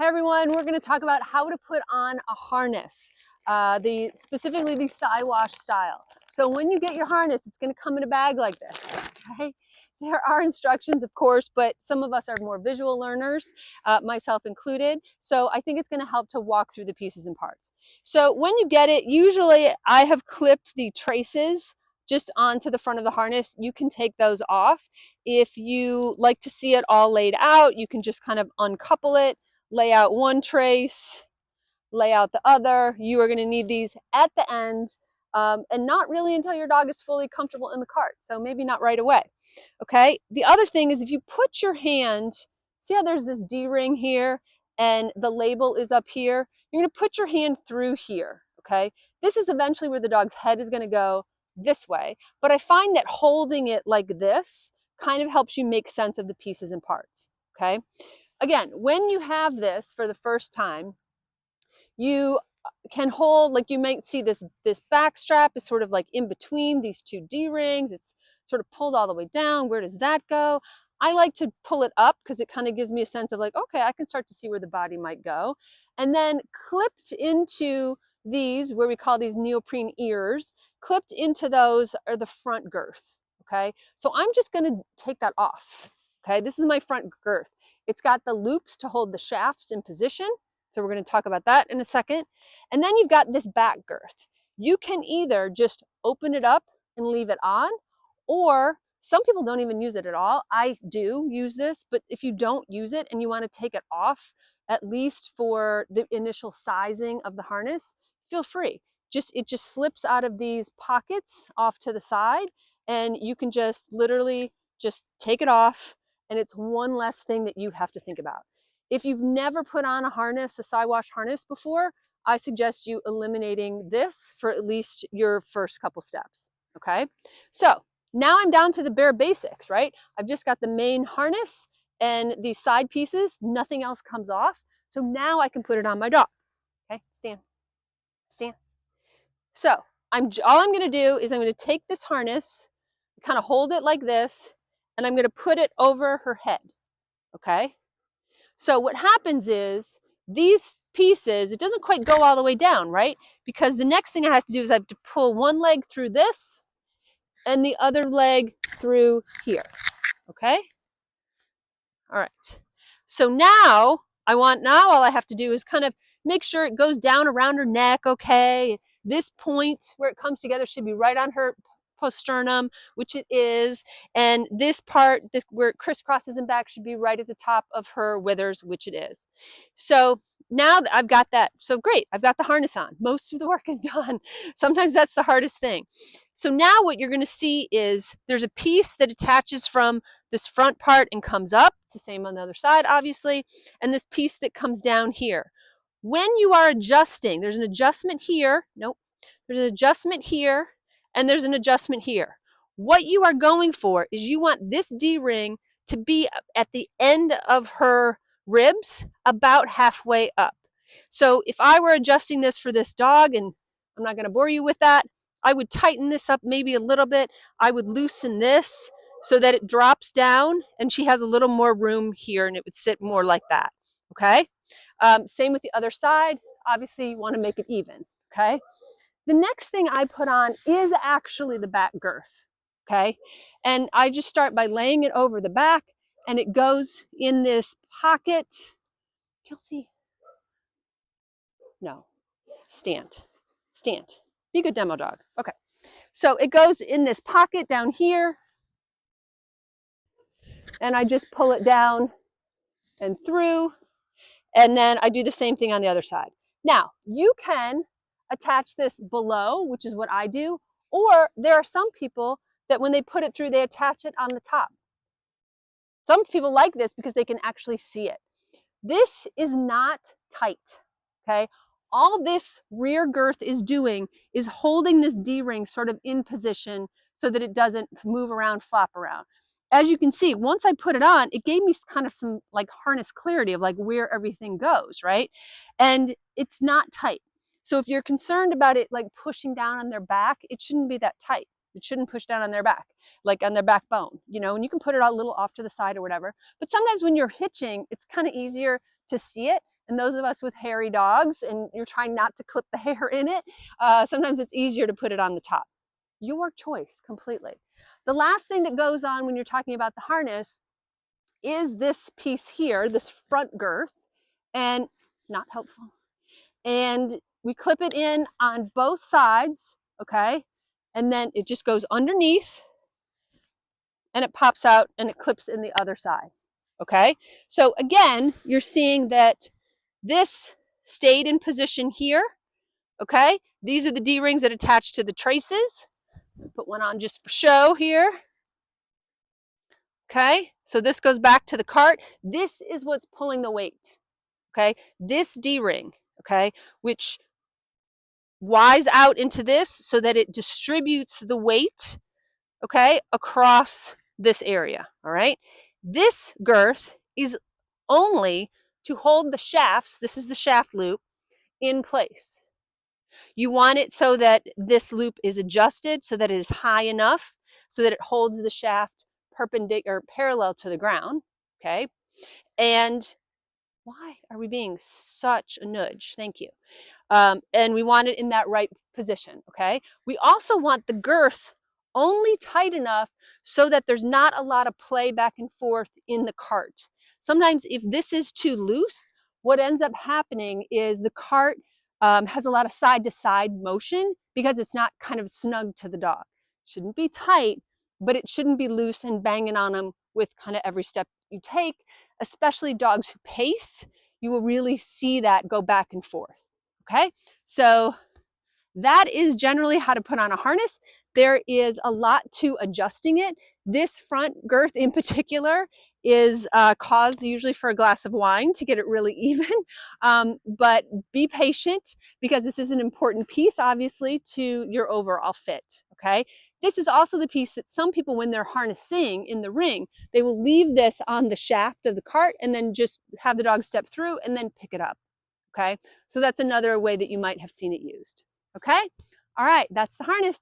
Hey everyone, we're going to talk about how to put on a harness, specifically the Siwash style. So when you get your harness, it's going to come in a bag like this, okay? There are instructions, of course, but some of us are more visual learners, myself included. So I think it's going to help to walk through the pieces and parts. So when you get it, usually I have clipped the traces just onto the front of the harness. You can take those off. If you like to see it all laid out, you can just kind of uncouple it, lay out one trace, lay out the other. You are going to need these at the end, and not really until your dog is fully comfortable in the cart. So maybe not right away. Okay. The other thing is if you put your hand, see how there's this D-ring here and the label is up here, you're going to put your hand through here. Okay. This is eventually where the dog's head is going to go this way. But I find that holding it like this kind of helps you make sense of the pieces and parts. Okay. Again, when you have this for the first time, you can hold, like you might see this back strap is sort of like in between these two D-rings. It's sort of pulled all the way down. Where does that go? I like to pull it up because it kind of gives me a sense of like, okay, I can start to see where the body might go. And then clipped into these, where we call these neoprene ears, clipped into those are the front girth. Okay, so I'm just going to take that off. Okay, this is my front girth. It's got the loops to hold the shafts in position. So we're going to talk about that in a second. And then you've got this back girth. You can either just open it up and leave it on, or some people don't even use it at all. I do use this, but if you don't use it and you want to take it off, at least for the initial sizing of the harness, feel free. It just slips out of these pockets off to the side, and you can just literally just take it off, and it's one less thing that you have to think about. If you've never put on a harness, a Siwash harness before, I suggest you eliminating this for at least your first couple steps, okay? So now I'm down to the bare basics, right? I've just got the main harness and these side pieces, nothing else comes off. So now I can put it on my dog, okay? Stand, stand. So all I'm gonna do is I'm gonna take this harness, kind of hold it like this, and I'm gonna put it over her head, okay? So what happens is these pieces, it doesn't quite go all the way down, right? Because the next thing I have to do is I have to pull one leg through this and the other leg through here, okay? All right. So now all I have to do is kind of make sure it goes down around her neck, okay? This point where it comes together should be right on her poststernum, which it is, and this part, where it crisscrosses and back, should be right at the top of her withers, which it is. So now that I've got that, so great, I've got the harness on. Most of the work is done. Sometimes that's the hardest thing. So now what you're going to see is there's a piece that attaches from this front part and comes up. It's the same on the other side, obviously, and this piece that comes down here. When you are adjusting, there's an adjustment here. Nope. There's an adjustment here, and there's an adjustment here. What you are going for is you want this D-ring to be at the end of her ribs, about halfway up. So if I were adjusting this for this dog, and I'm not going to bore you with that, I would tighten this up maybe a little bit. I would loosen this so that it drops down and she has a little more room here, and it would sit more like that. Okay. Same with the other side. Obviously you want to make it even. Okay. The next thing I put on is actually the back girth. Okay. And I just start by laying it over the back, and it goes in this pocket. Kelsey. No. Stand. Stand. Be a good demo dog. Okay. So it goes in this pocket down here, and I just pull it down and through, and then I do the same thing on the other side. Now, you can attach this below, which is what I do, or there are some people that when they put it through, they attach it on the top. Some people like this because they can actually see it. This is not tight, okay? All this rear girth is doing is holding this D-ring sort of in position so that it doesn't move around, flop around. As you can see, once I put it on, it gave me kind of some like harness clarity of like where everything goes, right? And it's not tight. So if you're concerned about it like pushing down on their back, it shouldn't be that tight. It shouldn't push down on their back, like on their backbone, you know, and you can put it a little off to the side or whatever. But sometimes when you're hitching, it's kind of easier to see it. And those of us with hairy dogs and you're trying not to clip the hair in it, sometimes it's easier to put it on the top. Your choice completely. The last thing that goes on when you're talking about the harness is this piece here, this front girth, and not helpful. And we clip it in on both sides, okay? And then it just goes underneath and it pops out and it clips in the other side, okay? So again, you're seeing that this stayed in position here, okay? These are the D-rings that attach to the traces. Put one on just for show here. Okay, so this goes back to the cart. This is what's pulling the weight, okay? This D-ring, okay, which Y's out into this so that it distributes the weight, okay, across this area, all right? This girth is only to hold the shafts, this is the shaft loop, in place. You want it so that this loop is adjusted so that it is high enough so that it holds the shaft perpendicular, parallel to the ground, okay? And why are we being such a nudge? Thank you. And we want it in that right position, okay? We also want the girth only tight enough so that there's not a lot of play back and forth in the cart. Sometimes if this is too loose, what ends up happening is the cart has a lot of side-to-side motion because it's not kind of snug to the dog. Shouldn't be tight, but it shouldn't be loose and banging on them with kind of every step you take, especially dogs who pace. You will really see that go back and forth. Okay, so that is generally how to put on a harness. There is a lot to adjusting it. This front girth in particular is cause usually for a glass of wine to get it really even. But be patient because this is an important piece, obviously, to your overall fit, okay? This is also the piece that some people, when they're harnessing in the ring, they will leave this on the shaft of the cart and then just have the dog step through and then pick it up. Okay, so that's another way that you might have seen it used. Okay, all right, that's the harness.